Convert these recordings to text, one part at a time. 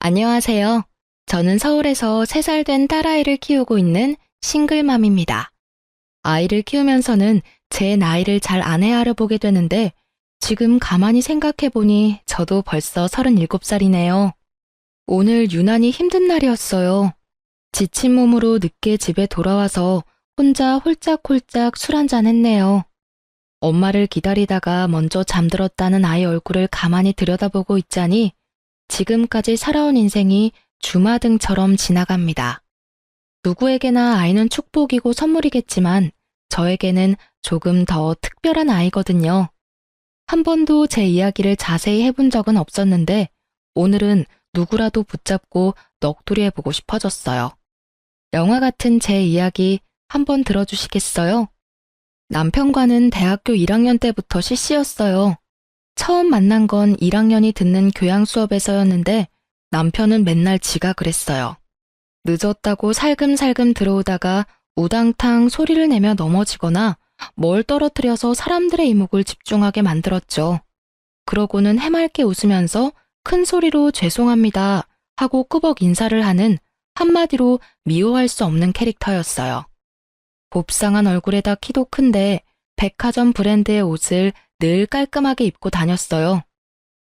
안녕하세요. 저는 서울에서 3살 된 딸아이를 키우고 있는 싱글맘입니다. 아이를 키우면서는 제 나이를 잘 안 헤아려 보게 되는데 지금 가만히 생각해보니 저도 벌써 37살이네요. 오늘 유난히 힘든 날이었어요. 지친 몸으로 늦게 집에 돌아와서 혼자 홀짝홀짝 술 한잔 했네요. 엄마를 기다리다가 먼저 잠들었다는 아이 얼굴을 가만히 들여다보고 있자니 지금까지 살아온 인생이 주마등처럼 지나갑니다. 누구에게나 아이는 축복이고 선물이겠지만 저에게는 조금 더 특별한 아이거든요. 한 번도 제 이야기를 자세히 해본 적은 없었는데 오늘은 누구라도 붙잡고 넋두리 해보고 싶어졌어요. 영화 같은 제 이야기 한번 들어주시겠어요? 남편과는 대학교 1학년 때부터 CC였어요. 처음 만난 건 1학년이 듣는 교양 수업에서였는데 남편은 맨날 지가 그랬어요. 늦었다고 살금살금 들어오다가 우당탕 소리를 내며 넘어지거나 뭘 떨어뜨려서 사람들의 이목을 집중하게 만들었죠. 그러고는 해맑게 웃으면서 큰 소리로 죄송합니다 하고 꾸벅 인사를 하는 한마디로 미워할 수 없는 캐릭터였어요. 곱상한 얼굴에다 키도 큰데 백화점 브랜드의 옷을 늘 깔끔하게 입고 다녔어요.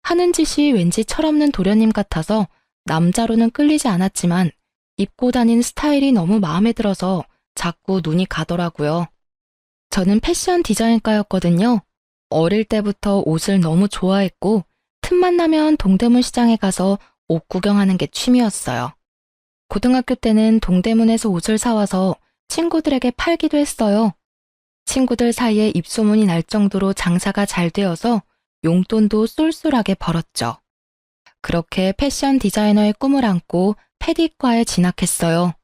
하는 짓이 왠지 철없는 도련님 같아서 남자로는 끌리지 않았지만 입고 다닌 스타일이 너무 마음에 들어서 자꾸 눈이 가더라고요. 저는 패션 디자인과였거든요. 어릴 때부터 옷을 너무 좋아했고 틈만 나면 동대문 시장에 가서 옷 구경하는 게 취미였어요. 고등학교 때는 동대문에서 옷을 사와서 친구들에게 팔기도 했어요. 친구들 사이에 입소문이 날 정도로 장사가 잘 되어서 용돈도 쏠쏠하게 벌었죠. 그렇게 패션 디자이너의 꿈을 안고 패디과에 진학했어요.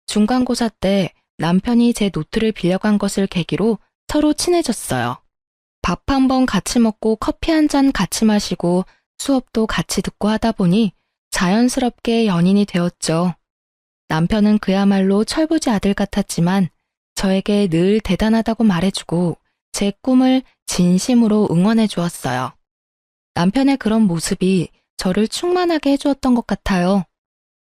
중간고사 때 남편이 제 노트를 빌려간 것을 계기로 서로 친해졌어요. 밥 한 번 같이 먹고 커피 한 잔 같이 마시고 수업도 같이 듣고 하다 보니 자연스럽게 연인이 되었죠. 남편은 그야말로 철부지 아들 같았지만 저에게 늘 대단하다고 말해주고 제 꿈을 진심으로 응원해 주었어요. 남편의 그런 모습이 저를 충만하게 해주었던 것 같아요.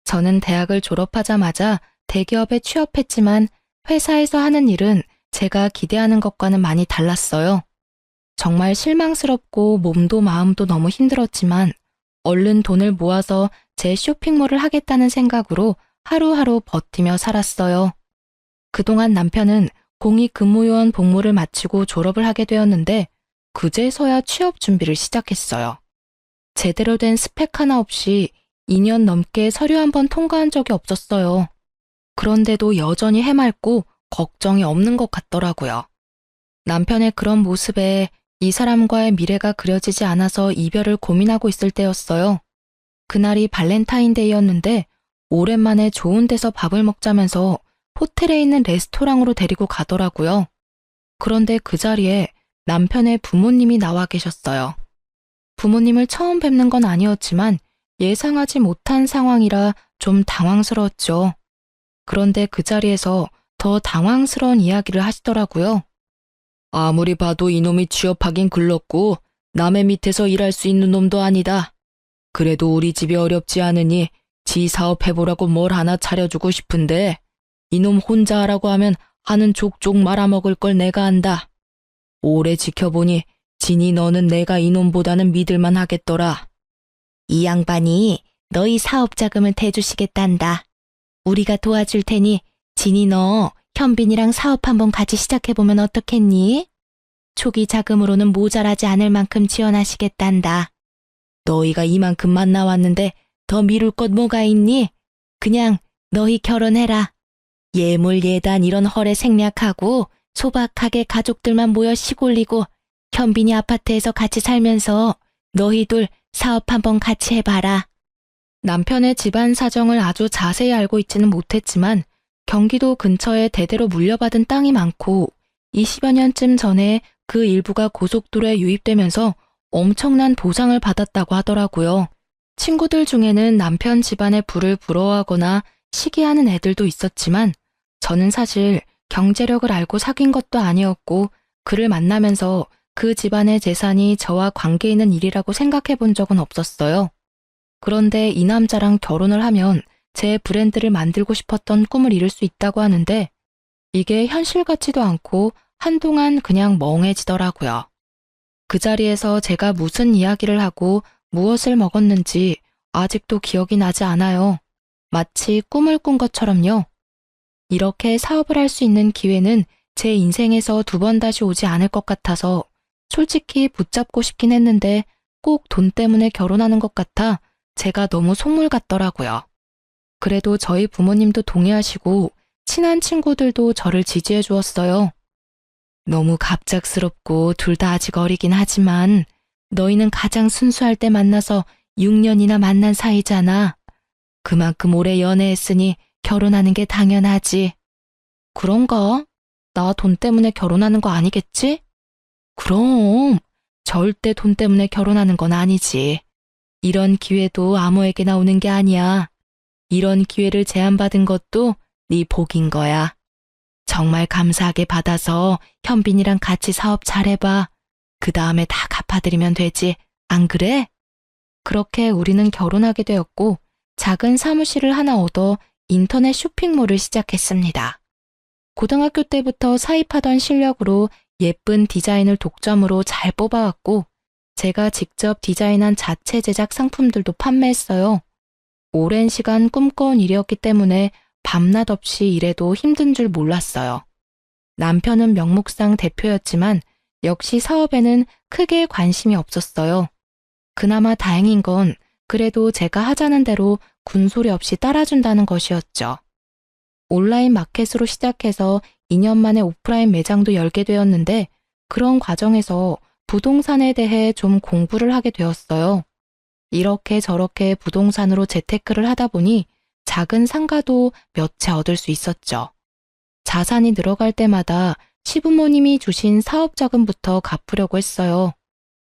저는 대학을 졸업하자마자 대기업에 취업했지만 회사에서 하는 일은 제가 기대하는 것과는 많이 달랐어요. 정말 실망스럽고 몸도 마음도 너무 힘들었지만 얼른 돈을 모아서 제 쇼핑몰을 하겠다는 생각으로 하루하루 버티며 살았어요. 그동안 남편은 공익근무요원 복무를 마치고 졸업을 하게 되었는데 그제서야 취업 준비를 시작했어요. 제대로 된 스펙 하나 없이 2년 넘게 서류 한 번 통과한 적이 없었어요. 그런데도 여전히 해맑고 걱정이 없는 것 같더라고요. 남편의 그런 모습에 이 사람과의 미래가 그려지지 않아서 이별을 고민하고 있을 때였어요. 그날이 발렌타인데이였는데 오랜만에 좋은 데서 밥을 먹자면서 호텔에 있는 레스토랑으로 데리고 가더라고요. 그런데 그 자리에 남편의 부모님이 나와 계셨어요. 부모님을 처음 뵙는 건 아니었지만 예상하지 못한 상황이라 좀 당황스러웠죠. 그런데 그 자리에서 더 당황스러운 이야기를 하시더라고요. 아무리 봐도 이놈이 취업하긴 글렀고 남의 밑에서 일할 수 있는 놈도 아니다. 그래도 우리 집이 어렵지 않으니 지 사업해보라고 뭘 하나 차려주고 싶은데 이놈 혼자 하라고 하면 하는 족족 말아먹을 걸 내가 안다. 오래 지켜보니 진이 너는 내가 이놈보다는 믿을만 하겠더라. 이 양반이 너희 사업 자금을 대주시겠단다. 우리가 도와줄 테니 진이 너 현빈이랑 사업 한번 같이 시작해보면 어떻겠니? 초기 자금으로는 모자라지 않을 만큼 지원하시겠단다. 너희가 이만큼만 나왔는데 더 미룰 것 뭐가 있니? 그냥 너희 결혼해라. 예물 예단 이런 헐에 생략하고 소박하게 가족들만 모여 시골리고 현빈이 아파트에서 같이 살면서 너희들 사업 한번 같이 해봐라. 남편의 집안 사정을 아주 자세히 알고 있지는 못했지만 경기도 근처에 대대로 물려받은 땅이 많고 20여 년쯤 전에 그 일부가 고속도로에 유입되면서 엄청난 보상을 받았다고 하더라고요. 친구들 중에는 남편 집안의 부를 부러워하거나 시기하는 애들도 있었지만 저는 사실 경제력을 알고 사귄 것도 아니었고 그를 만나면서 그 집안의 재산이 저와 관계 있는 일이라고 생각해 본 적은 없었어요. 그런데 이 남자랑 결혼을 하면 제 브랜드를 만들고 싶었던 꿈을 이룰 수 있다고 하는데 이게 현실 같지도 않고 한동안 그냥 멍해지더라고요. 그 자리에서 제가 무슨 이야기를 하고 무엇을 먹었는지 아직도 기억이 나지 않아요. 마치 꿈을 꾼 것처럼요. 이렇게 사업을 할 수 있는 기회는 제 인생에서 두 번 다시 오지 않을 것 같아서 솔직히 붙잡고 싶긴 했는데 꼭 돈 때문에 결혼하는 것 같아 제가 너무 속물 같더라고요. 그래도 저희 부모님도 동의하시고 친한 친구들도 저를 지지해 주었어요. 너무 갑작스럽고 둘 다 아직 어리긴 하지만 너희는 가장 순수할 때 만나서 6년이나 만난 사이잖아. 그만큼 오래 연애했으니 결혼하는 게 당연하지. 그런가? 나 돈 때문에 결혼하는 거 아니겠지? 그럼 절대 돈 때문에 결혼하는 건 아니지. 이런 기회도 아무에게나 오는 게 아니야. 이런 기회를 제안받은 것도 네 복인 거야. 정말 감사하게 받아서 현빈이랑 같이 사업 잘해봐. 그 다음에 다 갚아드리면 되지. 안 그래? 그렇게 우리는 결혼하게 되었고 작은 사무실을 하나 얻어 인터넷 쇼핑몰을 시작했습니다. 고등학교 때부터 사입하던 실력으로 예쁜 디자인을 독점으로 잘 뽑아왔고 제가 직접 디자인한 자체 제작 상품들도 판매했어요. 오랜 시간 꿈꿔온 일이었기 때문에 밤낮 없이 일해도 힘든 줄 몰랐어요. 남편은 명목상 대표였지만 역시 사업에는 크게 관심이 없었어요. 그나마 다행인 건 그래도 제가 하자는 대로 군소리 없이 따라준다는 것이었죠. 온라인 마켓으로 시작해서 2년 만에 오프라인 매장도 열게 되었는데 그런 과정에서 부동산에 대해 좀 공부를 하게 되었어요. 이렇게 저렇게 부동산으로 재테크를 하다 보니 작은 상가도 몇 채 얻을 수 있었죠. 자산이 늘어갈 때마다 시부모님이 주신 사업 자금부터 갚으려고 했어요.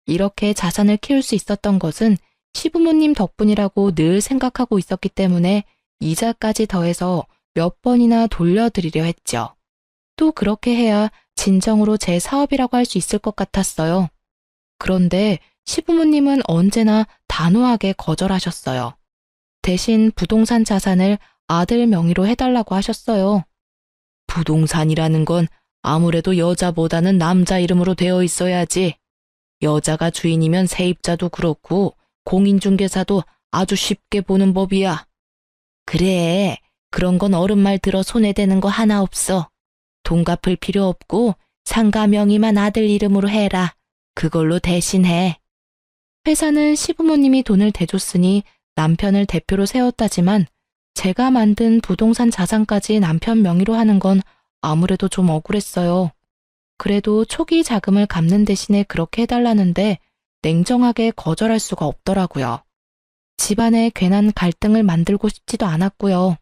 이렇게 자산을 키울 수 있었던 것은 시부모님 덕분이라고 늘 생각하고 있었기 때문에 이자까지 더해서 몇 번이나 돌려드리려 했죠. 또 그렇게 해야 진정으로 제 사업이라고 할 수 있을 것 같았어요. 그런데 시부모님은 언제나 단호하게 거절하셨어요. 대신 부동산 자산을 아들 명의로 해달라고 하셨어요. 부동산이라는 건 아무래도 여자보다는 남자 이름으로 되어 있어야지. 여자가 주인이면 세입자도 그렇고 공인중개사도 아주 쉽게 보는 법이야. 그래, 그런 건 어른 말 들어 손에 대는 거 하나 없어. 돈 갚을 필요 없고 상가 명의만 아들 이름으로 해라. 그걸로 대신해. 회사는 시부모님이 돈을 대줬으니 남편을 대표로 세웠다지만 제가 만든 부동산 자산까지 남편 명의로 하는 건 아무래도 좀 억울했어요. 그래도 초기 자금을 갚는 대신에 그렇게 해달라는데 냉정하게 거절할 수가 없더라고요. 집안에 괜한 갈등을 만들고 싶지도 않았고요.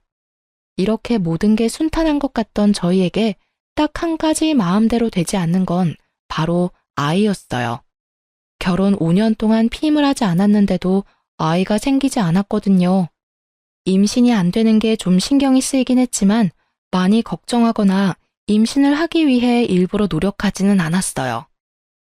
이렇게 모든 게 순탄한 것 같던 저희에게 딱 한 가지 마음대로 되지 않는 건 바로 아이였어요. 결혼 5년 동안 피임을 하지 않았는데도 아이가 생기지 않았거든요. 임신이 안 되는 게 좀 신경이 쓰이긴 했지만 많이 걱정하거나 임신을 하기 위해 일부러 노력하지는 않았어요.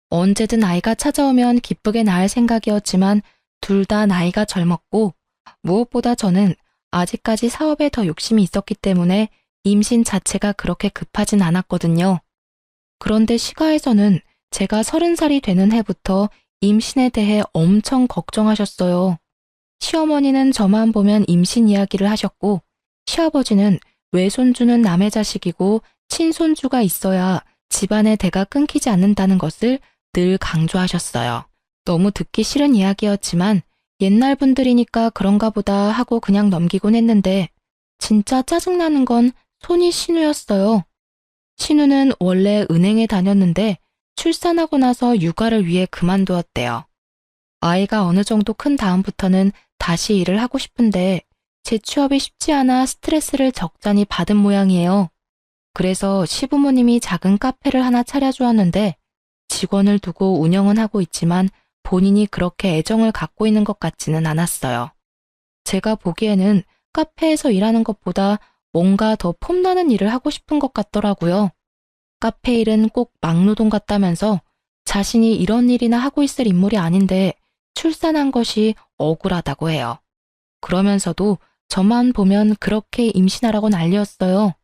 언제든 아이가 찾아오면 기쁘게 낳을 생각이었지만 둘 다 나이가 젊었고 무엇보다 저는 아직까지 사업에 더 욕심이 있었기 때문에 임신 자체가 그렇게 급하진 않았거든요. 그런데 시가에서는 제가 30살이 되는 해부터 임신에 대해 엄청 걱정하셨어요. 시어머니는 저만 보면 임신 이야기를 하셨고 시아버지는 외손주는 남의 자식이고 친손주가 있어야 집안의 대가 끊기지 않는다는 것을 늘 강조하셨어요. 너무 듣기 싫은 이야기였지만 옛날 분들이니까 그런가 보다 하고 그냥 넘기곤 했는데 진짜 짜증나는 건 손이 신우였어요. 신우는 원래 은행에 다녔는데 출산하고 나서 육아를 위해 그만두었대요. 아이가 어느 정도 큰 다음부터는 다시 일을 하고 싶은데 재취업이 쉽지 않아 스트레스를 적잖이 받은 모양이에요. 그래서 시부모님이 작은 카페를 하나 차려주었는데 직원을 두고 운영은 하고 있지만 본인이 그렇게 애정을 갖고 있는 것 같지는 않았어요. 제가 보기에는 카페에서 일하는 것보다 뭔가 더 폼나는 일을 하고 싶은 것 같더라고요. 카페 일은 꼭 막노동 같다면서 자신이 이런 일이나 하고 있을 인물이 아닌데 출산한 것이 억울하다고 해요. 그러면서도 저만 보면 그렇게 임신하라고 난리였어요.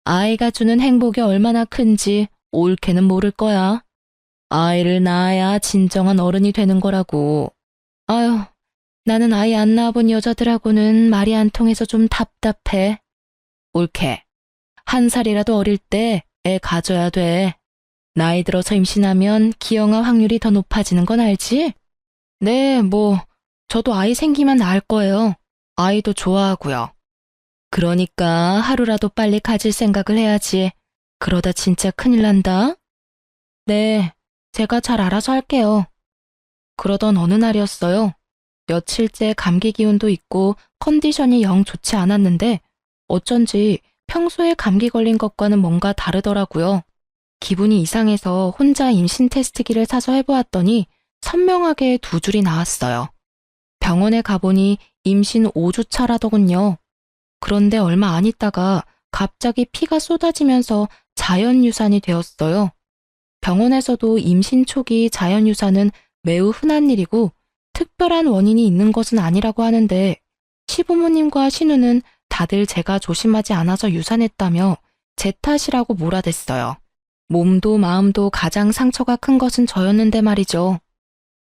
아이가 주는 행복이 얼마나 큰지 올케는 모를 거야. 아이를 낳아야 진정한 어른이 되는 거라고. 아유, 나는 아이 안 낳아본 여자들하고는 말이 안 통해서 좀 답답해. 올케, 1살이라도 어릴 때 애 가져야 돼. 나이 들어서 임신하면 기형아 확률이 더 높아지는 건 알지? 네, 저도 아이 생기면 낳을 거예요. 아이도 좋아하고요. 그러니까 하루라도 빨리 가질 생각을 해야지. 그러다 진짜 큰일 난다. 네, 제가 잘 알아서 할게요. 그러던 어느 날이었어요. 며칠째 감기 기운도 있고 컨디션이 영 좋지 않았는데 어쩐지 평소에 감기 걸린 것과는 뭔가 다르더라고요. 기분이 이상해서 혼자 임신 테스트기를 사서 해보았더니 선명하게 2줄이 나왔어요. 병원에 가보니 임신 5주 차라더군요. 그런데 얼마 안 있다가 갑자기 피가 쏟아지면서 자연유산이 되었어요. 병원에서도 임신 초기 자연유산은 매우 흔한 일이고 특별한 원인이 있는 것은 아니라고 하는데 시부모님과 신우는 다들 제가 조심하지 않아서 유산했다며 제 탓이라고 몰아댔어요. 몸도 마음도 가장 상처가 큰 것은 저였는데 말이죠.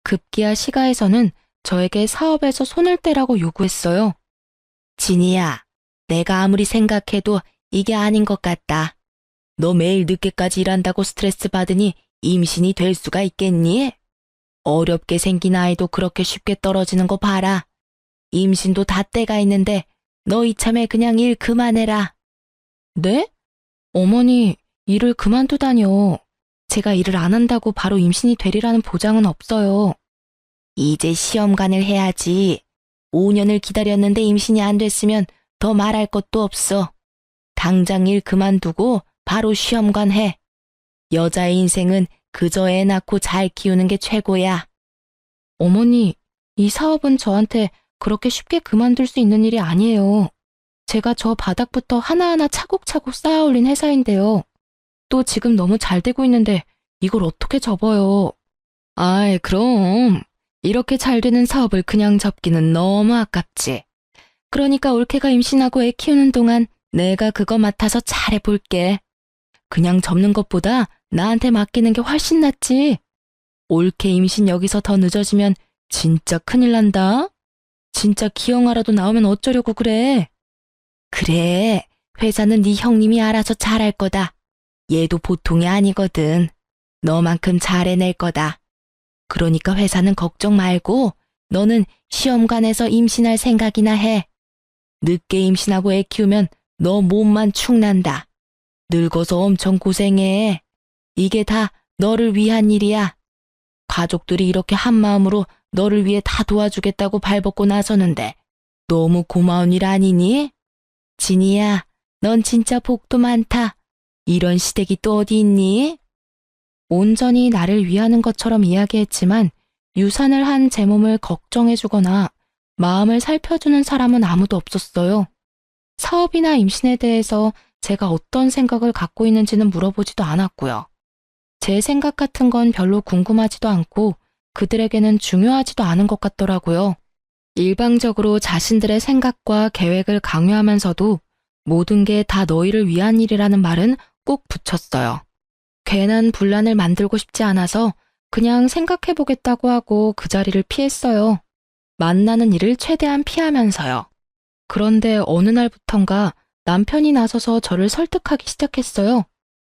급기야 시가에서는 저에게 사업에서 손을 떼라고 요구했어요. 진이야, 내가 아무리 생각해도 이게 아닌 것 같다. 너 매일 늦게까지 일한다고 스트레스 받으니 임신이 될 수가 있겠니? 어렵게 생긴 아이도 그렇게 쉽게 떨어지는 거 봐라. 임신도 다 때가 있는데 너 이참에 그냥 일 그만해라. 네? 어머니, 일을 그만두다뇨. 제가 일을 안 한다고 바로 임신이 되리라는 보장은 없어요. 이제 시험관을 해야지. 5년을 기다렸는데 임신이 안 됐으면 더 말할 것도 없어. 당장 일 그만두고 바로 시험관 해. 여자의 인생은 그저 애 낳고 잘 키우는 게 최고야. 어머니, 이 사업은 저한테 그렇게 쉽게 그만둘 수 있는 일이 아니에요. 제가 저 바닥부터 하나하나 차곡차곡 쌓아올린 회사인데요. 또 지금 너무 잘 되고 있는데 이걸 어떻게 접어요? 아이, 그럼 이렇게 잘 되는 사업을 그냥 접기는 너무 아깝지. 그러니까 올케가 임신하고 애 키우는 동안 내가 그거 맡아서 잘해볼게. 그냥 접는 것보다 나한테 맡기는 게 훨씬 낫지. 올케 임신 여기서 더 늦어지면 진짜 큰일 난다. 진짜 기형아라도 나오면 어쩌려고 그래. 그래, 회사는 네 형님이 알아서 잘할 거다. 얘도 보통이 아니거든. 너만큼 잘해낼 거다. 그러니까 회사는 걱정 말고 너는 시험관에서 임신할 생각이나 해. 늦게 임신하고 애 키우면 너 몸만 축난다. 늙어서 엄청 고생해. 이게 다 너를 위한 일이야. 가족들이 이렇게 한마음으로 너를 위해 다 도와주겠다고 발벗고 나서는데 너무 고마운 일 아니니? 진이야, 넌 진짜 복도 많다. 이런 시댁이 또 어디 있니? 온전히 나를 위하는 것처럼 이야기했지만 유산을 한 제 몸을 걱정해주거나 마음을 살펴주는 사람은 아무도 없었어요. 사업이나 임신에 대해서 제가 어떤 생각을 갖고 있는지는 물어보지도 않았고요. 제 생각 같은 건 별로 궁금하지도 않고 그들에게는 중요하지도 않은 것 같더라고요. 일방적으로 자신들의 생각과 계획을 강요하면서도 모든 게 다 너희를 위한 일이라는 말은 꼭 붙였어요. 괜한 분란을 만들고 싶지 않아서 그냥 생각해보겠다고 하고 그 자리를 피했어요. 만나는 일을 최대한 피하면서요. 그런데 어느 날부턴가 남편이 나서서 저를 설득하기 시작했어요.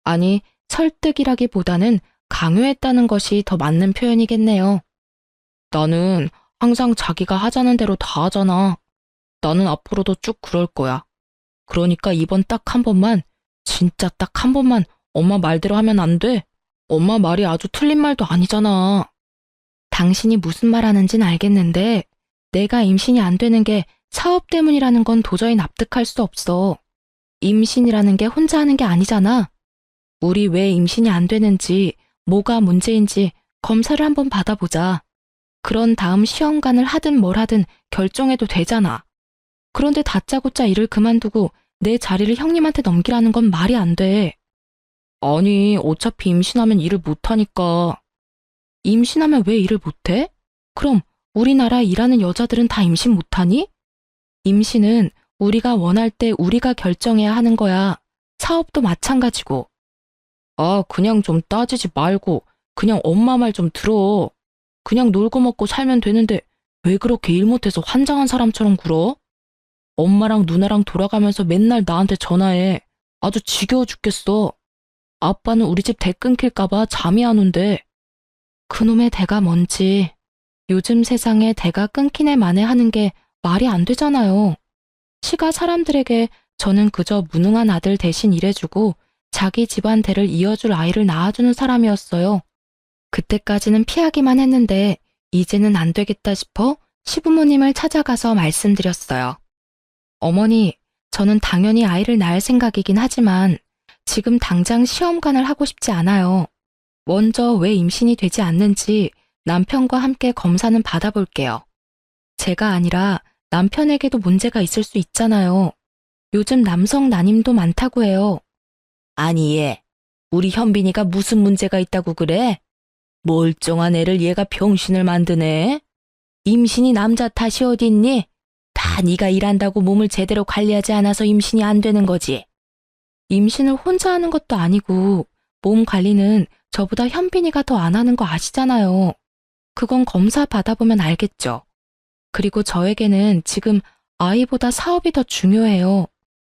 아니, 설득이라기보다는 강요했다는 것이 더 맞는 표현이겠네요. 나는 항상 자기가 하자는 대로 다 하잖아. 나는 앞으로도 쭉 그럴 거야. 그러니까 이번 딱 한 번만, 진짜 딱 한 번만 엄마 말대로 하면 안 돼. 엄마 말이 아주 틀린 말도 아니잖아. 당신이 무슨 말 하는진 알겠는데 내가 임신이 안 되는 게 사업 때문이라는 건 도저히 납득할 수 없어. 임신이라는 게 혼자 하는 게 아니잖아. 우리 왜 임신이 안 되는지, 뭐가 문제인지 검사를 한번 받아보자. 그런 다음 시험관을 하든 뭘 하든 결정해도 되잖아. 그런데 다짜고짜 일을 그만두고 내 자리를 형님한테 넘기라는 건 말이 안 돼. 아니, 어차피 임신하면 일을 못하니까. 임신하면 왜 일을 못해? 그럼 우리나라 일하는 여자들은 다 임신 못하니? 임신은 우리가 원할 때 우리가 결정해야 하는 거야. 사업도 마찬가지고. 아, 그냥 좀 따지지 말고 그냥 엄마 말 좀 들어. 그냥 놀고 먹고 살면 되는데 왜 그렇게 일 못해서 환장한 사람처럼 굴어? 엄마랑 누나랑 돌아가면서 맨날 나한테 전화해. 아주 지겨워 죽겠어. 아빠는 우리 집 대 끊길까봐 잠이 안 온대. 그놈의 대가 뭔지. 요즘 세상에 대가 끊긴 애 만회하는 게 말이 안 되잖아요. 시가 사람들에게 저는 그저 무능한 아들 대신 일해주고 자기 집안 대를 이어줄 아이를 낳아주는 사람이었어요. 그때까지는 피하기만 했는데 이제는 안 되겠다 싶어 시부모님을 찾아가서 말씀드렸어요. 어머니, 저는 당연히 아이를 낳을 생각이긴 하지만 지금 당장 시험관을 하고 싶지 않아요. 먼저 왜 임신이 되지 않는지 남편과 함께 검사는 받아볼게요. 제가 아니라 남편에게도 문제가 있을 수 있잖아요. 요즘 남성 난임도 많다고 해요. 아니 얘, 우리 현빈이가 무슨 문제가 있다고 그래? 멀쩡한 애를 얘가 병신을 만드네. 임신이 남자 탓이 어딨니? 다 네가 일한다고 몸을 제대로 관리하지 않아서 임신이 안 되는 거지. 임신을 혼자 하는 것도 아니고 몸 관리는 저보다 현빈이가 더 안 하는 거 아시잖아요. 그건 검사 받아보면 알겠죠. 그리고 저에게는 지금 아이보다 사업이 더 중요해요.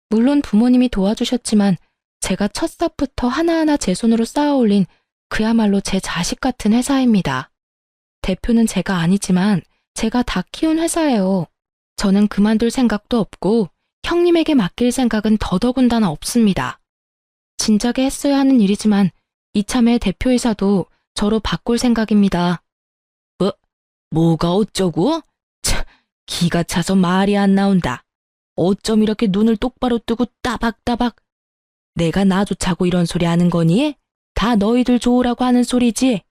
물론 부모님이 도와주셨지만 제가 첫 삽부터 하나하나 제 손으로 쌓아올린 그야말로 제 자식 같은 회사입니다. 대표는 제가 아니지만 제가 다 키운 회사예요. 저는 그만둘 생각도 없고 형님에게 맡길 생각은 더더군다나 없습니다. 진작에 했어야 하는 일이지만 이참에 대표이사도 저로 바꿀 생각입니다. 뭐가 어쩌고? 참, 기가 차서 말이 안 나온다. 어쩜 이렇게 눈을 똑바로 뜨고 따박따박. 내가 나조차고 이런 소리 하는 거니? 다 너희들 좋으라고 하는 소리지?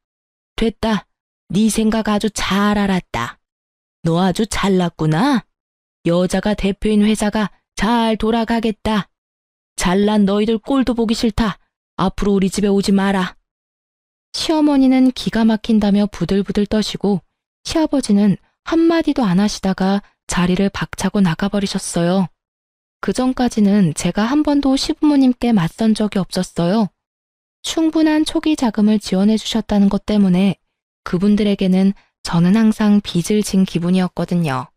됐다. 네 생각 아주 잘 알았다. 너 아주 잘났구나. 여자가 대표인 회사가 잘 돌아가겠다. 잘난 너희들 꼴도 보기 싫다. 앞으로 우리 집에 오지 마라. 시어머니는 기가 막힌다며 부들부들 떠시고 시아버지는 한마디도 안 하시다가 자리를 박차고 나가버리셨어요. 그전까지는 제가 한 번도 시부모님께 맞선 적이 없었어요. 충분한 초기 자금을 지원해 주셨다는 것 때문에 그분들에게는 저는 항상 빚을 진 기분이었거든요.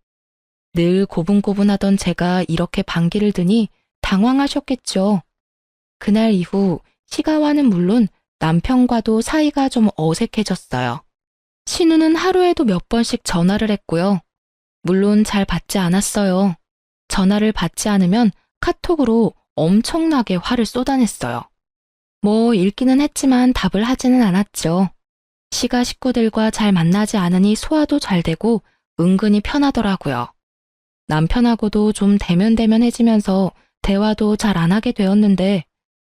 늘 고분고분하던 제가 이렇게 반기를 드니 당황하셨겠죠. 그날 이후 시가와는 물론 남편과도 사이가 좀 어색해졌어요. 신우는 하루에도 몇 번씩 전화를 했고요. 물론 잘 받지 않았어요. 전화를 받지 않으면 카톡으로 엄청나게 화를 쏟아냈어요. 뭐 읽기는 했지만 답을 하지는 않았죠. 시가 식구들과 잘 만나지 않으니 소화도 잘 되고 은근히 편하더라고요. 남편하고도 좀 대면대면해지면서 대화도 잘 안 하게 되었는데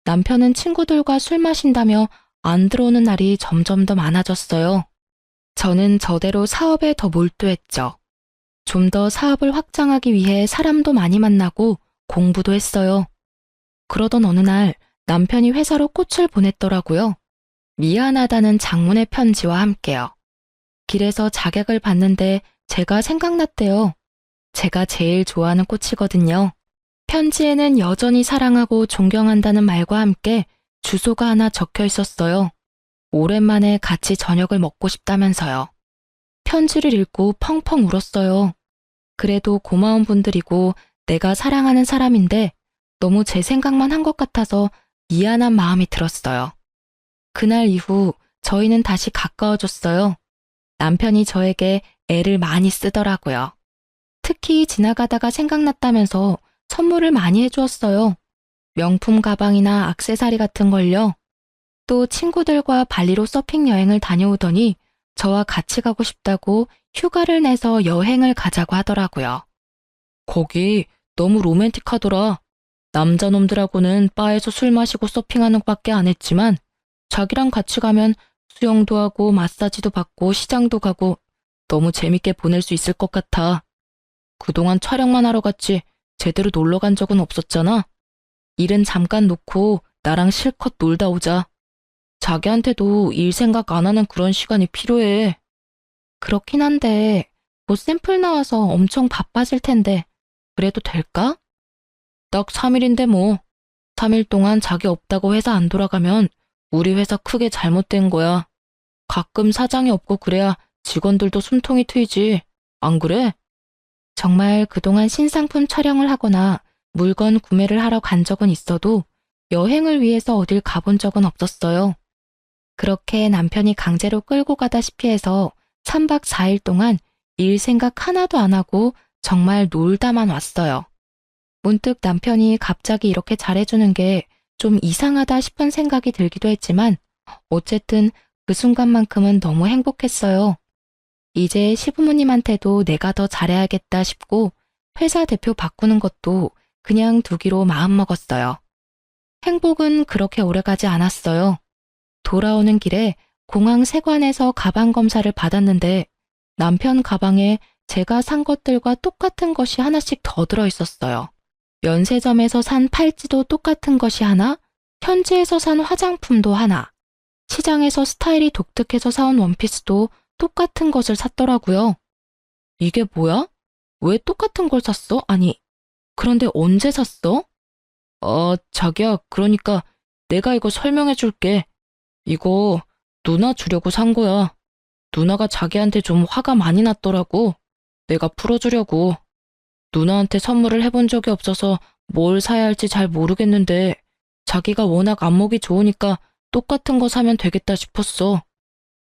남편은 친구들과 술 마신다며 안 들어오는 날이 점점 더 많아졌어요. 저는 저대로 사업에 더 몰두했죠. 좀 더 사업을 확장하기 위해 사람도 많이 만나고 공부도 했어요. 그러던 어느 날 남편이 회사로 꽃을 보냈더라고요. 미안하다는 장문의 편지와 함께요. 길에서 자객을 봤는데 제가 생각났대요. 제가 제일 좋아하는 꽃이거든요. 편지에는 여전히 사랑하고 존경한다는 말과 함께 주소가 하나 적혀 있었어요. 오랜만에 같이 저녁을 먹고 싶다면서요. 편지를 읽고 펑펑 울었어요. 그래도 고마운 분들이고 내가 사랑하는 사람인데 너무 제 생각만 한 것 같아서 미안한 마음이 들었어요. 그날 이후 저희는 다시 가까워졌어요. 남편이 저에게 애를 많이 쓰더라고요. 특히 지나가다가 생각났다면서 선물을 많이 해주었어요. 명품 가방이나 액세서리 같은 걸요. 또 친구들과 발리로 서핑 여행을 다녀오더니 저와 같이 가고 싶다고 휴가를 내서 여행을 가자고 하더라고요. 거기 너무 로맨틱하더라. 남자놈들하고는 바에서 술 마시고 서핑하는 것밖에 안 했지만 자기랑 같이 가면 수영도 하고 마사지도 받고 시장도 가고 너무 재밌게 보낼 수 있을 것 같아. 그동안 촬영만 하러 갔지 제대로 놀러 간 적은 없었잖아. 일은 잠깐 놓고 나랑 실컷 놀다 오자. 자기한테도 일 생각 안 하는 그런 시간이 필요해. 그렇긴 한데 곧 샘플 나와서 엄청 바빠질 텐데 그래도 될까? 딱 3일인데 뭐. 3일 동안 자기 없다고 회사 안 돌아가면 우리 회사 크게 잘못된 거야. 가끔 사장이 없고 그래야 직원들도 숨통이 트이지. 안 그래? 정말 그동안 신상품 촬영을 하거나 물건 구매를 하러 간 적은 있어도 여행을 위해서 어딜 가본 적은 없었어요. 그렇게 남편이 강제로 끌고 가다시피 해서 3박 4일 동안 일 생각 하나도 안 하고 정말 놀다만 왔어요. 문득 남편이 갑자기 이렇게 잘해주는 게 좀 이상하다 싶은 생각이 들기도 했지만 어쨌든 그 순간만큼은 너무 행복했어요. 이제 시부모님한테도 내가 더 잘해야겠다 싶고 회사 대표 바꾸는 것도 그냥 두기로 마음먹었어요. 행복은 그렇게 오래가지 않았어요. 돌아오는 길에 공항 세관에서 가방 검사를 받았는데 남편 가방에 제가 산 것들과 똑같은 것이 하나씩 더 들어있었어요. 면세점에서 산 팔찌도 똑같은 것이 하나, 현지에서 산 화장품도 하나, 시장에서 스타일이 독특해서 사온 원피스도 똑같은 것을 샀더라고요. 이게 뭐야? 왜 똑같은 걸 샀어? 아니, 그런데 언제 샀어? 자기야, 그러니까 내가 이거 설명해 줄게. 이거 누나 주려고 산 거야. 누나가 자기한테 좀 화가 많이 났더라고. 내가 풀어주려고. 누나한테 선물을 해본 적이 없어서 뭘 사야 할지 잘 모르겠는데 자기가 워낙 안목이 좋으니까 똑같은 거 사면 되겠다 싶었어.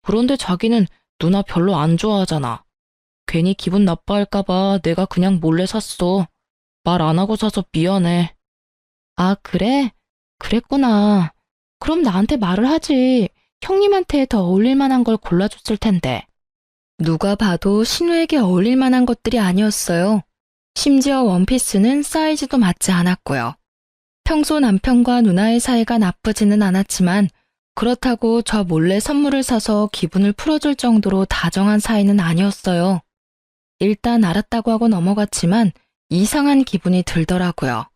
그런데 자기는 누나 별로 안 좋아하잖아. 괜히 기분 나빠할까 봐 내가 그냥 몰래 샀어. 말 안 하고 사서 미안해. 아, 그래? 그랬구나. 그럼 나한테 말을 하지. 형님한테 더 어울릴 만한 걸 골라줬을 텐데. 누가 봐도 신우에게 어울릴 만한 것들이 아니었어요. 심지어 원피스는 사이즈도 맞지 않았고요. 평소 남편과 누나의 사이가 나쁘지는 않았지만 그렇다고 저 몰래 선물을 사서 기분을 풀어줄 정도로 다정한 사이는 아니었어요. 일단 알았다고 하고 넘어갔지만 이상한 기분이 들더라고요.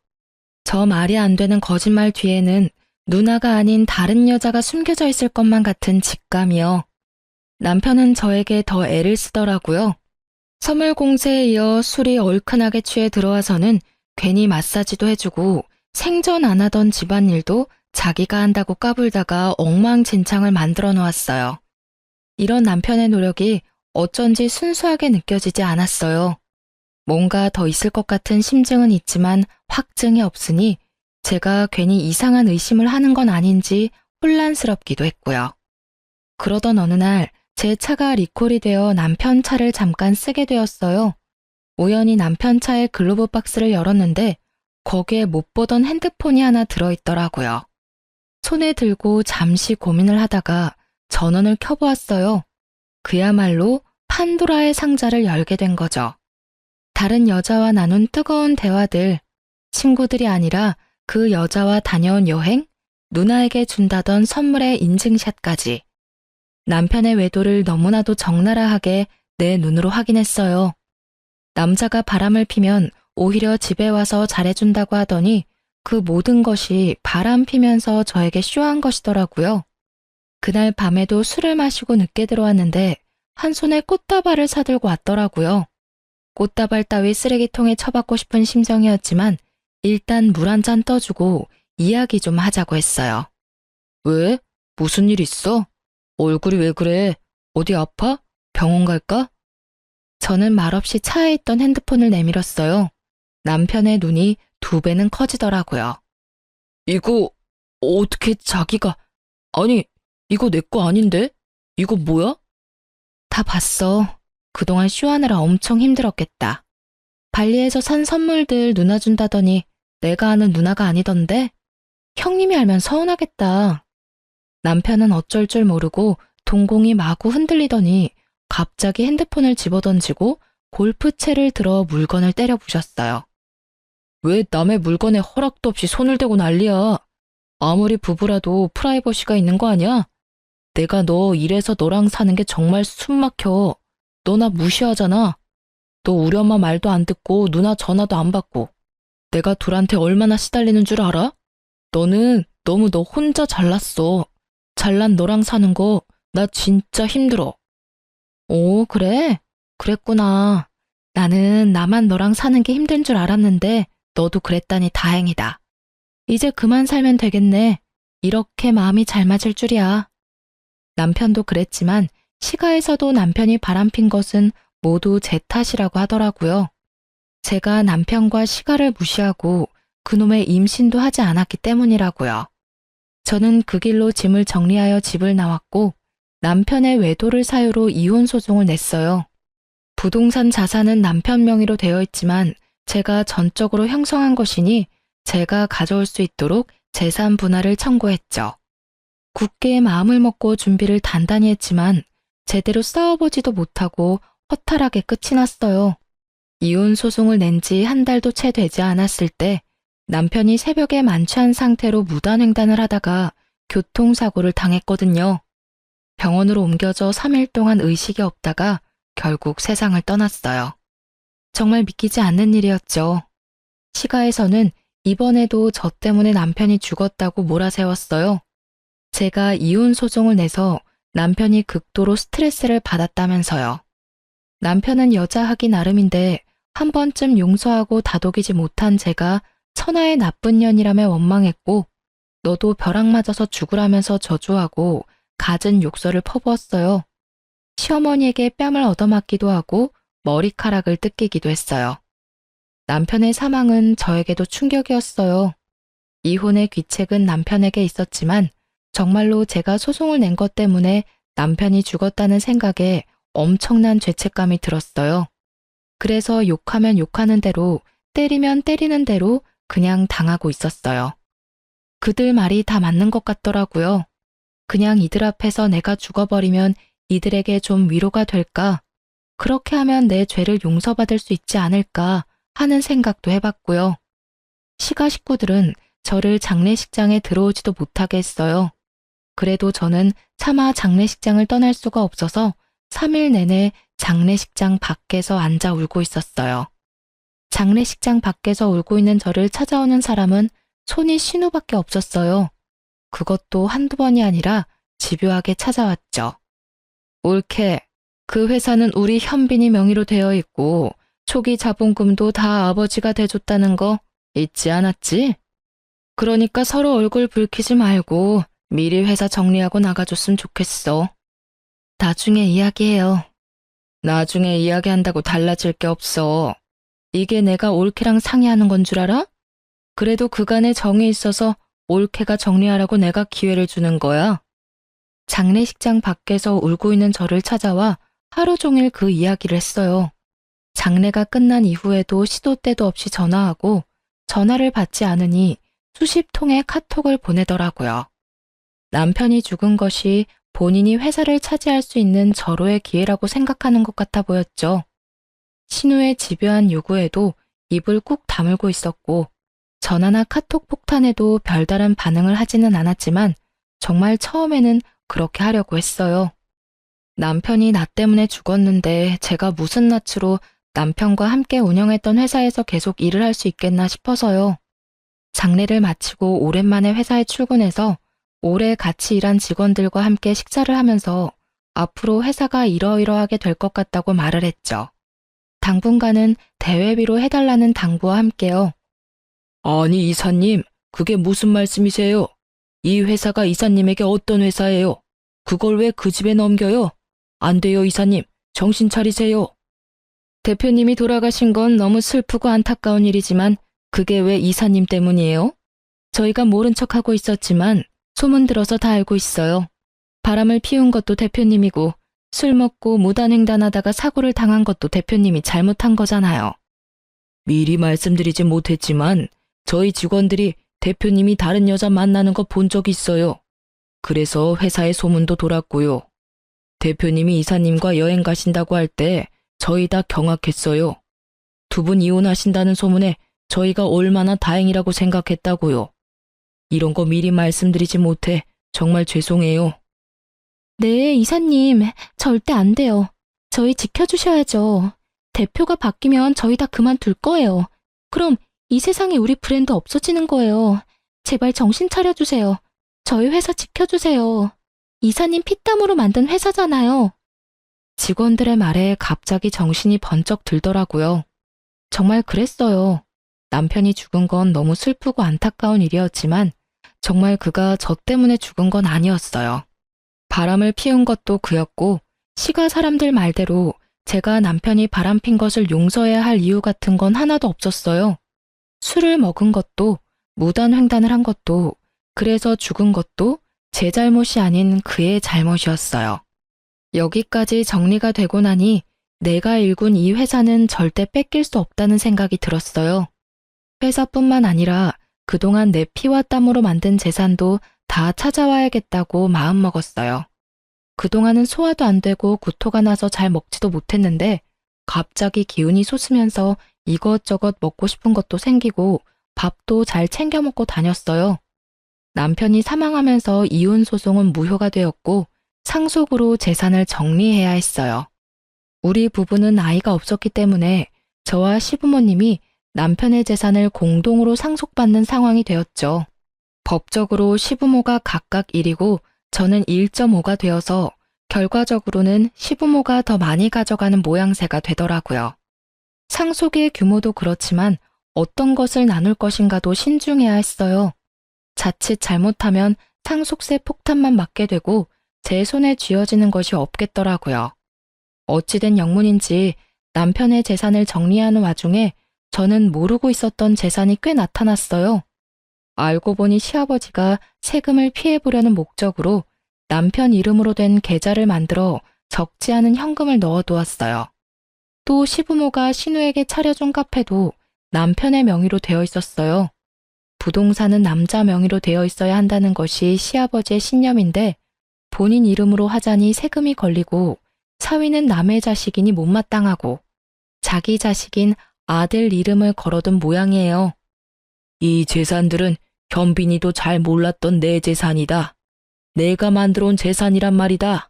저 말이 안 되는 거짓말 뒤에는 누나가 아닌 다른 여자가 숨겨져 있을 것만 같은 직감이요. 남편은 저에게 더 애를 쓰더라고요. 선물 공세에 이어 술이 얼큰하게 취해 들어와서는 괜히 마사지도 해주고 생전 안 하던 집안일도 자기가 한다고 까불다가 엉망진창을 만들어 놓았어요. 이런 남편의 노력이 어쩐지 순수하게 느껴지지 않았어요. 뭔가 더 있을 것 같은 심증은 있지만 확증이 없으니 제가 괜히 이상한 의심을 하는 건 아닌지 혼란스럽기도 했고요. 그러던 어느 날 제 차가 리콜이 되어 남편 차를 잠깐 쓰게 되었어요. 우연히 남편 차의 글로브 박스를 열었는데 거기에 못 보던 핸드폰이 하나 들어있더라고요. 손에 들고 잠시 고민을 하다가 전원을 켜보았어요. 그야말로 판도라의 상자를 열게 된 거죠. 다른 여자와 나눈 뜨거운 대화들, 친구들이 아니라 그 여자와 다녀온 여행, 누나에게 준다던 선물의 인증샷까지. 남편의 외도를 너무나도 적나라하게 내 눈으로 확인했어요. 남자가 바람을 피면 오히려 집에 와서 잘해준다고 하더니 그 모든 것이 바람 피면서 저에게 쇼한 것이더라고요. 그날 밤에도 술을 마시고 늦게 들어왔는데 한 손에 꽃다발을 사들고 왔더라고요. 꽃다발 따위 쓰레기통에 처박고 싶은 심정이었지만 일단 물 한 잔 떠주고 이야기 좀 하자고 했어요. 왜? 무슨 일 있어? 얼굴이 왜 그래? 어디 아파? 병원 갈까? 저는 말없이 차에 있던 핸드폰을 내밀었어요. 남편의 눈이 2배는 커지더라고요. 이거 어떻게 자기가... 아니, 이거 내 거 아닌데? 이거 뭐야? 다 봤어. 그동안 쇼하느라 엄청 힘들었겠다. 발리에서 산 선물들 누나 준다더니 내가 아는 누나가 아니던데? 형님이 알면 서운하겠다. 남편은 어쩔 줄 모르고 동공이 마구 흔들리더니 갑자기 핸드폰을 집어던지고 골프채를 들어 물건을 때려 부셨어요. 왜 남의 물건에 허락도 없이 손을 대고 난리야. 아무리 부부라도 프라이버시가 있는 거 아니야? 내가 너 이래서 너랑 사는 게 정말 숨 막혀. 너 나 무시하잖아. 너 우리 엄마 말도 안 듣고 누나 전화도 안 받고. 내가 둘한테 얼마나 시달리는 줄 알아? 너는 너무 너 혼자 잘났어. 잘난 너랑 사는 거 나 진짜 힘들어. 오, 그래? 그랬구나. 나는 나만 너랑 사는 게 힘든 줄 알았는데 너도 그랬다니 다행이다. 이제 그만 살면 되겠네. 이렇게 마음이 잘 맞을 줄이야. 남편도 그랬지만 시가에서도 남편이 바람핀 것은 모두 제 탓이라고 하더라고요. 제가 남편과 시가를 무시하고 그놈의 임신도 하지 않았기 때문이라고요. 저는 그 길로 짐을 정리하여 집을 나왔고 남편의 외도를 사유로 이혼 소송을 냈어요. 부동산 자산은 남편 명의로 되어 있지만 제가 전적으로 형성한 것이니 제가 가져올 수 있도록 재산 분할을 청구했죠. 굳게 마음을 먹고 준비를 단단히 했지만 제대로 싸워보지도 못하고 허탈하게 끝이 났어요. 이혼 소송을 낸 지 한 달도 채 되지 않았을 때 남편이 새벽에 만취한 상태로 무단횡단을 하다가 교통사고를 당했거든요. 병원으로 옮겨져 3일 동안 의식이 없다가 결국 세상을 떠났어요. 정말 믿기지 않는 일이었죠. 시가에서는 이번에도 저 때문에 남편이 죽었다고 몰아세웠어요. 제가 이혼 소송을 내서 남편이 극도로 스트레스를 받았다면서요. 남편은 여자하기 나름인데 한 번쯤 용서하고 다독이지 못한 제가 천하의 나쁜 년이라며 원망했고 너도 벼락 맞아서 죽으라면서 저주하고 갖은 욕설을 퍼부었어요. 시어머니에게 뺨을 얻어맞기도 하고 머리카락을 뜯기기도 했어요. 남편의 사망은 저에게도 충격이었어요. 이혼의 귀책은 남편에게 있었지만 정말로 제가 소송을 낸 것 때문에 남편이 죽었다는 생각에 엄청난 죄책감이 들었어요. 그래서 욕하면 욕하는 대로, 때리면 때리는 대로 그냥 당하고 있었어요. 그들 말이 다 맞는 것 같더라고요. 그냥 이들 앞에서 내가 죽어버리면 이들에게 좀 위로가 될까? 그렇게 하면 내 죄를 용서받을 수 있지 않을까 하는 생각도 해봤고요. 시가 식구들은 저를 장례식장에 들어오지도 못하게 했어요. 그래도 저는 차마 장례식장을 떠날 수가 없어서 3일 내내 장례식장 밖에서 앉아 울고 있었어요. 장례식장 밖에서 울고 있는 저를 찾아오는 사람은 손이 신우밖에 없었어요. 그것도 한두 번이 아니라 집요하게 찾아왔죠. 옳게, 그 회사는 우리 현빈이 명의로 되어 있고 초기 자본금도 다 아버지가 대줬다는 거 잊지 않았지? 그러니까 서로 얼굴 붉히지 말고 미리 회사 정리하고 나가줬으면 좋겠어. 나중에 이야기해요. 나중에 이야기한다고 달라질 게 없어. 이게 내가 올케랑 상의하는 건 줄 알아? 그래도 그간의 정이 있어서 올케가 정리하라고 내가 기회를 주는 거야. 장례식장 밖에서 울고 있는 저를 찾아와 하루 종일 그 이야기를 했어요. 장례가 끝난 이후에도 시도 때도 없이 전화하고 전화를 받지 않으니 수십 통의 카톡을 보내더라고요. 남편이 죽은 것이 본인이 회사를 차지할 수 있는 절호의 기회라고 생각하는 것 같아 보였죠. 신우의 집요한 요구에도 입을 꾹 다물고 있었고 전화나 카톡 폭탄에도 별다른 반응을 하지는 않았지만 정말 처음에는 그렇게 하려고 했어요. 남편이 나 때문에 죽었는데 제가 무슨 낯으로 남편과 함께 운영했던 회사에서 계속 일을 할 수 있겠나 싶어서요. 장례를 마치고 오랜만에 회사에 출근해서 오래 같이 일한 직원들과 함께 식사를 하면서 앞으로 회사가 이러이러하게 될 것 같다고 말을 했죠. 당분간은 대회비로 해달라는 당부와 함께요. 아니 이사님, 그게 무슨 말씀이세요? 이 회사가 이사님에게 어떤 회사예요? 그걸 왜 그 집에 넘겨요? 안 돼요 이사님, 정신 차리세요. 대표님이 돌아가신 건 너무 슬프고 안타까운 일이지만 그게 왜 이사님 때문이에요? 저희가 모른 척하고 있었지만 소문 들어서 다 알고 있어요. 바람을 피운 것도 대표님이고 술 먹고 무단횡단하다가 사고를 당한 것도 대표님이 잘못한 거잖아요. 미리 말씀드리지 못했지만 저희 직원들이 대표님이 다른 여자 만나는 거 본 적 있어요. 그래서 회사에 소문도 돌았고요. 대표님이 이사님과 여행 가신다고 할 때 저희 다 경악했어요. 두 분 이혼하신다는 소문에 저희가 얼마나 다행이라고 생각했다고요. 이런 거 미리 말씀드리지 못해 정말 죄송해요. 네, 이사님, 절대 안 돼요. 저희 지켜주셔야죠. 대표가 바뀌면 저희 다 그만둘 거예요. 그럼 이 세상에 우리 브랜드 없어지는 거예요. 제발 정신 차려주세요. 저희 회사 지켜주세요. 이사님 피땀으로 만든 회사잖아요. 직원들의 말에 갑자기 정신이 번쩍 들더라고요. 정말 그랬어요. 남편이 죽은 건 너무 슬프고 안타까운 일이었지만 정말 그가 저 때문에 죽은 건 아니었어요. 바람을 피운 것도 그였고 시가 사람들 말대로 제가 남편이 바람핀 것을 용서해야 할 이유 같은 건 하나도 없었어요. 술을 먹은 것도 무단횡단을 한 것도 그래서 죽은 것도 제 잘못이 아닌 그의 잘못이었어요. 여기까지 정리가 되고 나니 내가 일군 이 회사는 절대 뺏길 수 없다는 생각이 들었어요. 회사뿐만 아니라 그동안 내 피와 땀으로 만든 재산도 다 찾아와야겠다고 마음먹었어요. 그동안은 소화도 안 되고 구토가 나서 잘 먹지도 못했는데 갑자기 기운이 솟으면서 이것저것 먹고 싶은 것도 생기고 밥도 잘 챙겨 먹고 다녔어요. 남편이 사망하면서 이혼 소송은 무효가 되었고 상속으로 재산을 정리해야 했어요. 우리 부부는 아이가 없었기 때문에 저와 시부모님이 남편의 재산을 공동으로 상속받는 상황이 되었죠. 법적으로 시부모가 각각 1이고 저는 1.5가 되어서 결과적으로는 시부모가 더 많이 가져가는 모양새가 되더라고요. 상속의 규모도 그렇지만 어떤 것을 나눌 것인가도 신중해야 했어요. 자칫 잘못하면 상속세 폭탄만 맞게 되고 제 손에 쥐어지는 것이 없겠더라고요. 어찌된 영문인지 남편의 재산을 정리하는 와중에 저는 모르고 있었던 재산이 꽤 나타났어요. 알고 보니 시아버지가 세금을 피해보려는 목적으로 남편 이름으로 된 계좌를 만들어 적지 않은 현금을 넣어두었어요. 또 시부모가 신우에게 차려준 카페도 남편의 명의로 되어 있었어요. 부동산은 남자 명의로 되어 있어야 한다는 것이 시아버지의 신념인데 본인 이름으로 하자니 세금이 걸리고 사위는 남의 자식이니 못마땅하고 자기 자식인 아들 이름을 걸어둔 모양이에요. 이 재산들은 현빈이도 잘 몰랐던 내 재산이다. 내가 만들어온 재산이란 말이다.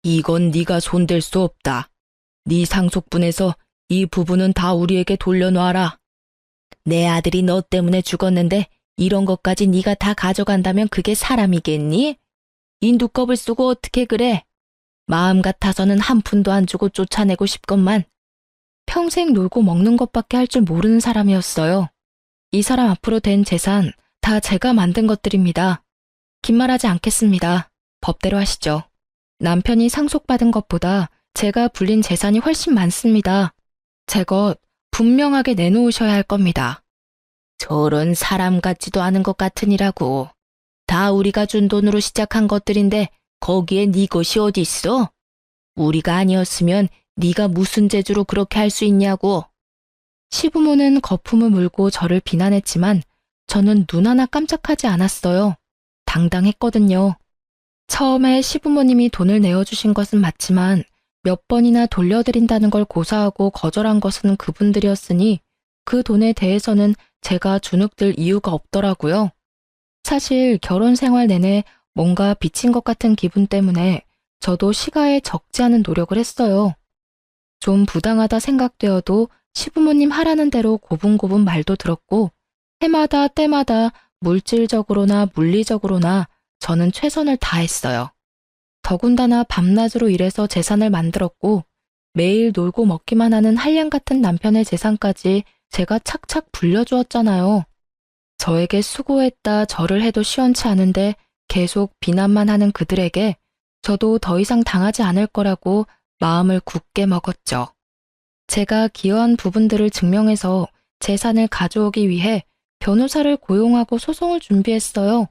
이건 네가 손댈 수 없다. 네 상속분에서 이 부분은 다 우리에게 돌려놔라. 내 아들이 너 때문에 죽었는데 이런 것까지 네가 다 가져간다면 그게 사람이겠니? 인두껍을 쓰고 어떻게 그래? 마음 같아서는 한 푼도 안 주고 쫓아내고 싶건만 평생 놀고 먹는 것밖에 할 줄 모르는 사람이었어요. 이 사람 앞으로 된 재산 다 제가 만든 것들입니다. 긴 말하지 않겠습니다. 법대로 하시죠. 남편이 상속받은 것보다 제가 불린 재산이 훨씬 많습니다. 제 것 분명하게 내놓으셔야 할 겁니다. 저런 사람 같지도 않은 것 같으니라고. 다 우리가 준 돈으로 시작한 것들인데 거기에 네 것이 어디 있어? 우리가 아니었으면 네가 무슨 재주로 그렇게 할 수 있냐고. 시부모는 거품을 물고 저를 비난했지만 저는 눈 하나 깜짝하지 않았어요. 당당했거든요. 처음에 시부모님이 돈을 내어주신 것은 맞지만 몇 번이나 돌려드린다는 걸 고사하고 거절한 것은 그분들이었으니 그 돈에 대해서는 제가 주눅들 이유가 없더라고요. 사실 결혼 생활 내내 뭔가 비친 것 같은 기분 때문에 저도 시가에 적지 않은 노력을 했어요. 좀 부당하다 생각되어도 시부모님 하라는 대로 고분고분 말도 들었고 해마다 때마다 물질적으로나 물리적으로나 저는 최선을 다했어요. 더군다나 밤낮으로 일해서 재산을 만들었고 매일 놀고 먹기만 하는 한량 같은 남편의 재산까지 제가 착착 불려주었잖아요. 저에게 수고했다 절을 해도 시원치 않은데 계속 비난만 하는 그들에게 저도 더 이상 당하지 않을 거라고 마음을 굳게 먹었죠. 제가 기여한 부분들을 증명해서 재산을 가져오기 위해 변호사를 고용하고 소송을 준비했어요.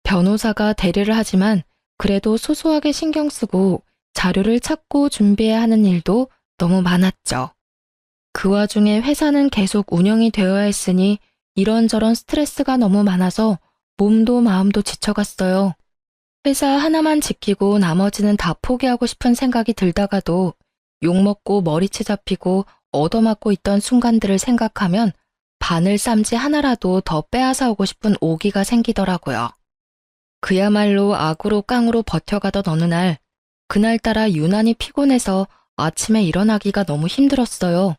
변호사가 대리를 하지만 그래도 소소하게 신경 쓰고 자료를 찾고 준비해야 하는 일도 너무 많았죠. 그 와중에 회사는 계속 운영이 되어야 했으니 이런저런 스트레스가 너무 많아서 몸도 마음도 지쳐갔어요. 회사 하나만 지키고 나머지는 다 포기하고 싶은 생각이 들다가도 욕먹고 머리채 잡히고 얻어맞고 있던 순간들을 생각하면 바늘 쌈지 하나라도 더 빼앗아 오고 싶은 오기가 생기더라고요. 그야말로 악으로 깡으로 버텨가던 어느 날, 그날따라 유난히 피곤해서 아침에 일어나기가 너무 힘들었어요.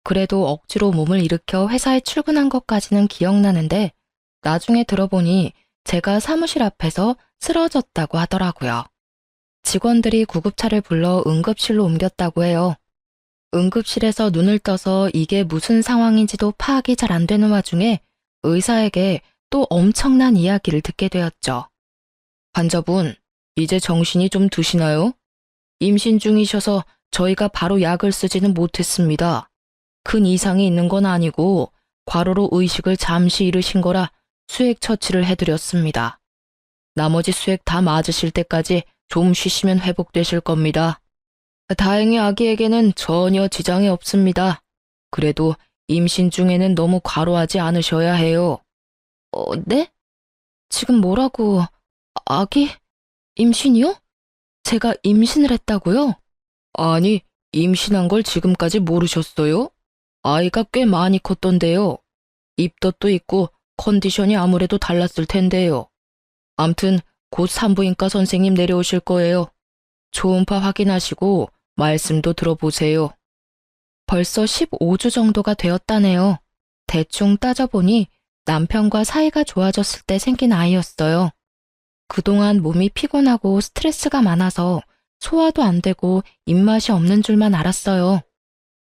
그래도 억지로 몸을 일으켜 회사에 출근한 것까지는 기억나는데 나중에 들어보니 제가 사무실 앞에서 쓰러졌다고 하더라고요. 직원들이 구급차를 불러 응급실로 옮겼다고 해요. 응급실에서 눈을 떠서 이게 무슨 상황인지도 파악이 잘 안 되는 와중에 의사에게 또 엄청난 이야기를 듣게 되었죠. 환자분, 이제 정신이 좀 드시나요? 임신 중이셔서 저희가 바로 약을 쓰지는 못했습니다. 큰 이상이 있는 건 아니고 과로로 의식을 잠시 잃으신 거라 수액 처치를 해드렸습니다. 나머지 수액 다 맞으실 때까지 좀 쉬시면 회복되실 겁니다. 다행히 아기에게는 전혀 지장이 없습니다. 그래도 임신 중에는 너무 과로하지 않으셔야 해요. 네? 지금 뭐라고? 아기? 임신이요? 제가 임신을 했다고요? 아니, 임신한 걸 지금까지 모르셨어요? 아이가 꽤 많이 컸던데요. 입덧도 있고 컨디션이 아무래도 달랐을 텐데요. 암튼 곧 산부인과 선생님 내려오실 거예요. 초음파 확인하시고 말씀도 들어보세요. 벌써 15주 정도가 되었다네요. 대충 따져보니 남편과 사이가 좋아졌을 때 생긴 아이였어요. 그동안 몸이 피곤하고 스트레스가 많아서 소화도 안 되고 입맛이 없는 줄만 알았어요.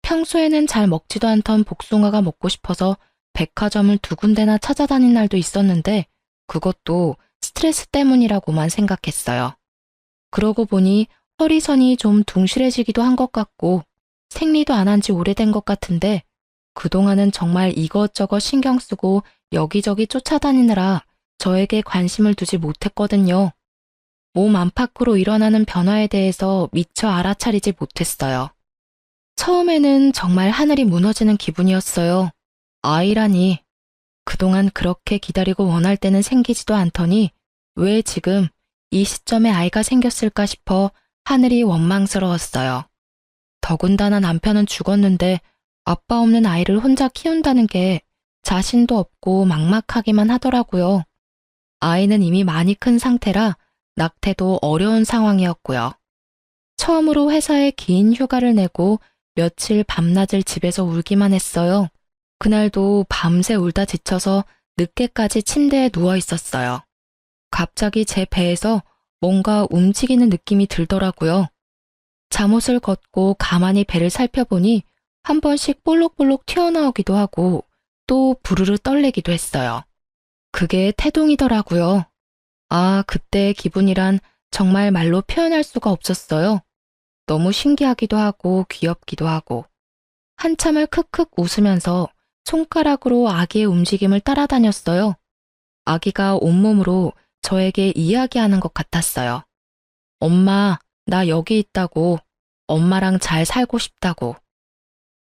평소에는 잘 먹지도 않던 복숭아가 먹고 싶어서 백화점을 2군데나 찾아다닌 날도 있었는데 그것도 스트레스 때문이라고만 생각했어요. 그러고 보니 허리선이 좀 둥실해지기도 한 것 같고 생리도 안 한 지 오래된 것 같은데 그동안은 정말 이것저것 신경 쓰고 여기저기 쫓아다니느라 저에게 관심을 두지 못했거든요. 몸 안팎으로 일어나는 변화에 대해서 미처 알아차리지 못했어요. 처음에는 정말 하늘이 무너지는 기분이었어요. 아이라니. 그동안 그렇게 기다리고 원할 때는 생기지도 않더니 왜 지금 이 시점에 아이가 생겼을까 싶어 하늘이 원망스러웠어요. 더군다나 남편은 죽었는데 아빠 없는 아이를 혼자 키운다는 게 자신도 없고 막막하기만 하더라고요. 아이는 이미 많이 큰 상태라 낙태도 어려운 상황이었고요. 처음으로 회사에 긴 휴가를 내고 며칠 밤낮을 집에서 울기만 했어요. 그날도 밤새 울다 지쳐서 늦게까지 침대에 누워 있었어요. 갑자기 제 배에서 뭔가 움직이는 느낌이 들더라고요. 잠옷을 걷고 가만히 배를 살펴보니 한 번씩 볼록볼록 튀어나오기도 하고 또 부르르 떨리기도 했어요. 그게 태동이더라고요. 아, 그때의 기분이란 정말 말로 표현할 수가 없었어요. 너무 신기하기도 하고 귀엽기도 하고. 한참을 크크 웃으면서 손가락으로 아기의 움직임을 따라다녔어요. 아기가 온몸으로 저에게 이야기하는 것 같았어요. 엄마, 나 여기 있다고. 엄마랑 잘 살고 싶다고.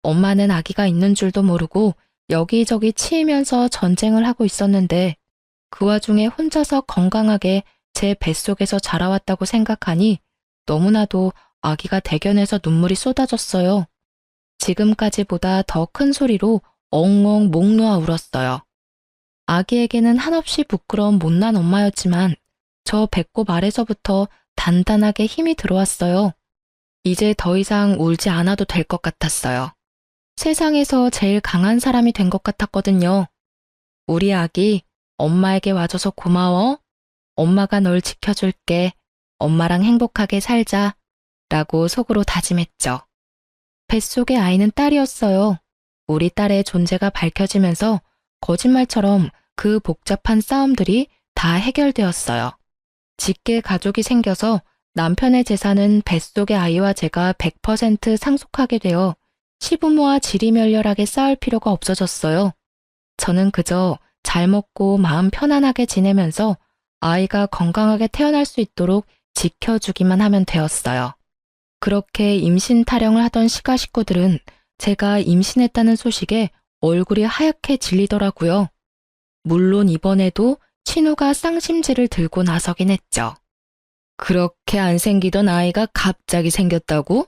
엄마는 아기가 있는 줄도 모르고 여기저기 치이면서 전쟁을 하고 있었는데 그 와중에 혼자서 건강하게 제 뱃속에서 자라왔다고 생각하니 너무나도 아기가 대견해서 눈물이 쏟아졌어요. 지금까지보다 더 큰 소리로 엉엉 목 놓아 울었어요. 아기에게는 한없이 부끄러운 못난 엄마였지만 저 배꼽 아래서부터 단단하게 힘이 들어왔어요. 이제 더 이상 울지 않아도 될 것 같았어요. 세상에서 제일 강한 사람이 된 것 같았거든요. 우리 아기, 엄마에게 와줘서 고마워. 엄마가 널 지켜줄게. 엄마랑 행복하게 살자. 라고 속으로 다짐했죠. 뱃속의 아이는 딸이었어요. 우리 딸의 존재가 밝혀지면서 거짓말처럼 그 복잡한 싸움들이 다 해결되었어요. 직계 가족이 생겨서 남편의 재산은 뱃속의 아이와 제가 100% 상속하게 되어 시부모와 지리멸렬하게 싸울 필요가 없어졌어요. 저는 그저 잘 먹고 마음 편안하게 지내면서 아이가 건강하게 태어날 수 있도록 지켜주기만 하면 되었어요. 그렇게 임신 타령을 하던 시가 식구들은 제가 임신했다는 소식에 얼굴이 하얗게 질리더라고요. 물론 이번에도 친우가 쌍심지를 들고 나서긴 했죠. 그렇게 안 생기던 아이가 갑자기 생겼다고?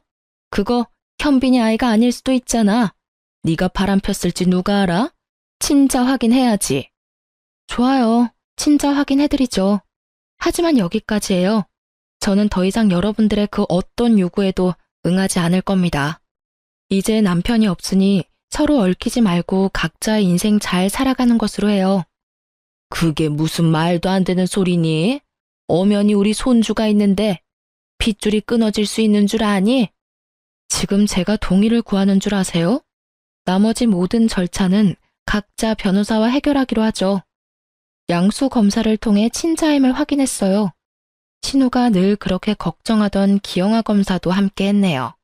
그거 현빈이 아이가 아닐 수도 있잖아. 네가 바람 폈을지 누가 알아? 친자 확인해야지. 좋아요. 친자 확인해드리죠. 하지만 여기까지예요. 저는 더 이상 여러분들의 그 어떤 요구에도 응하지 않을 겁니다. 이제 남편이 없으니 서로 얽히지 말고 각자의 인생 잘 살아가는 것으로 해요. 그게 무슨 말도 안 되는 소리니? 엄연히 우리 손주가 있는데 핏줄이 끊어질 수 있는 줄 아니? 지금 제가 동의를 구하는 줄 아세요? 나머지 모든 절차는 각자 변호사와 해결하기로 하죠. 양수 검사를 통해 친자임을 확인했어요. 신우가 늘 그렇게 걱정하던 기영아 검사도 함께 했네요.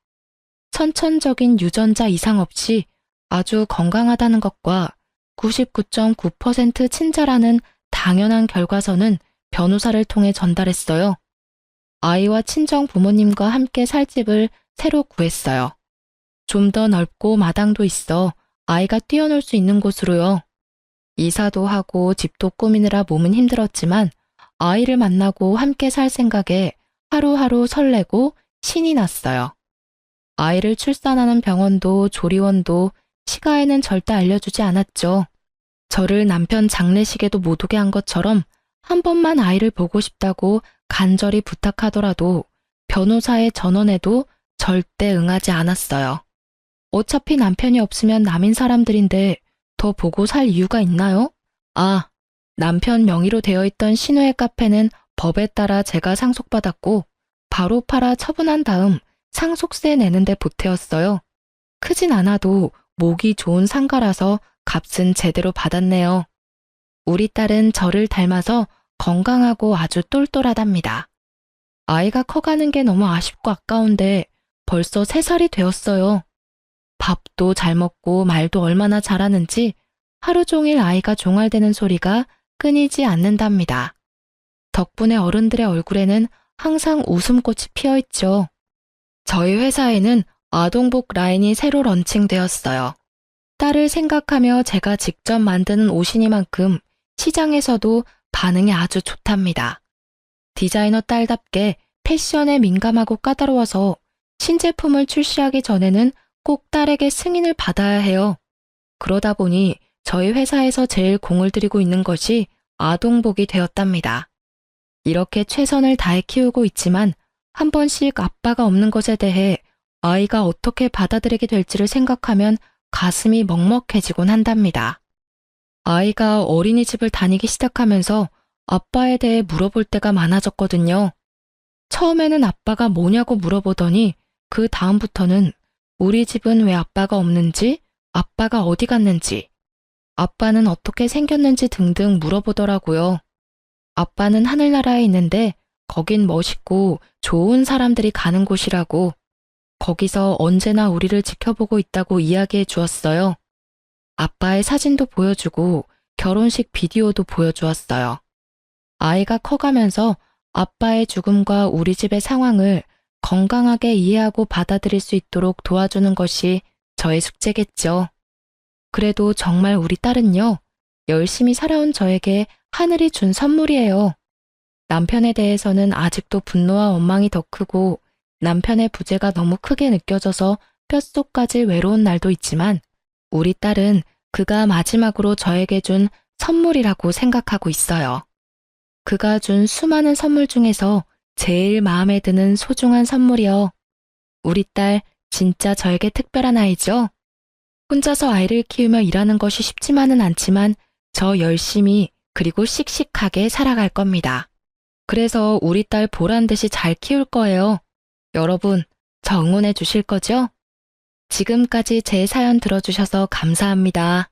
선천적인 유전자 이상 없이 아주 건강하다는 것과 99.9% 친자라는 당연한 결과서는 변호사를 통해 전달했어요. 아이와 친정 부모님과 함께 살 집을 새로 구했어요. 좀 더 넓고 마당도 있어 아이가 뛰어놀 수 있는 곳으로요. 이사도 하고 집도 꾸미느라 몸은 힘들었지만 아이를 만나고 함께 살 생각에 하루하루 설레고 신이 났어요. 아이를 출산하는 병원도 조리원도 시가에는 절대 알려주지 않았죠. 저를 남편 장례식에도 못 오게 한 것처럼 한 번만 아이를 보고 싶다고 간절히 부탁하더라도 변호사의 전원에도 절대 응하지 않았어요. 어차피 남편이 없으면 남인 사람들인데 더 보고 살 이유가 있나요? 아, 남편 명의로 되어 있던 신우의 카페는 법에 따라 제가 상속받았고 바로 팔아 처분한 다음 상속세 내는데 보태었어요. 크진 않아도 목이 좋은 상가라서 값은 제대로 받았네요. 우리 딸은 저를 닮아서 건강하고 아주 똘똘하답니다. 아이가 커가는 게 너무 아쉽고 아까운데 벌써 3살이 되었어요. 밥도 잘 먹고 말도 얼마나 잘하는지 하루 종일 아이가 종알대는 소리가 끊이지 않는답니다. 덕분에 어른들의 얼굴에는 항상 웃음꽃이 피어있죠. 저희 회사에는 아동복 라인이 새로 런칭되었어요. 딸을 생각하며 제가 직접 만드는 옷이니만큼 시장에서도 반응이 아주 좋답니다. 디자이너 딸답게 패션에 민감하고 까다로워서 신제품을 출시하기 전에는 꼭 딸에게 승인을 받아야 해요. 그러다 보니 저희 회사에서 제일 공을 들이고 있는 것이 아동복이 되었답니다. 이렇게 최선을 다해 키우고 있지만 한 번씩 아빠가 없는 것에 대해 아이가 어떻게 받아들이게 될지를 생각하면 가슴이 먹먹해지곤 한답니다. 아이가 어린이집을 다니기 시작하면서 아빠에 대해 물어볼 때가 많아졌거든요. 처음에는 아빠가 뭐냐고 물어보더니 그 다음부터는 우리 집은 왜 아빠가 없는지, 아빠가 어디 갔는지, 아빠는 어떻게 생겼는지 등등 물어보더라고요. 아빠는 하늘나라에 있는데 거긴 멋있고 좋은 사람들이 가는 곳이라고, 거기서 언제나 우리를 지켜보고 있다고 이야기해 주었어요. 아빠의 사진도 보여주고 결혼식 비디오도 보여주었어요. 아이가 커가면서 아빠의 죽음과 우리 집의 상황을 건강하게 이해하고 받아들일 수 있도록 도와주는 것이 저의 숙제겠죠. 그래도 정말 우리 딸은요, 열심히 살아온 저에게 하늘이 준 선물이에요. 남편에 대해서는 아직도 분노와 원망이 더 크고 남편의 부재가 너무 크게 느껴져서 뼛속까지 외로운 날도 있지만 우리 딸은 그가 마지막으로 저에게 준 선물이라고 생각하고 있어요. 그가 준 수많은 선물 중에서 제일 마음에 드는 소중한 선물이요. 우리 딸 진짜 저에게 특별한 아이죠? 혼자서 아이를 키우며 일하는 것이 쉽지만은 않지만 저 열심히 그리고 씩씩하게 살아갈 겁니다. 그래서 우리 딸 보란 듯이 잘 키울 거예요. 여러분, 저 응원해 주실 거죠? 지금까지 제 사연 들어주셔서 감사합니다.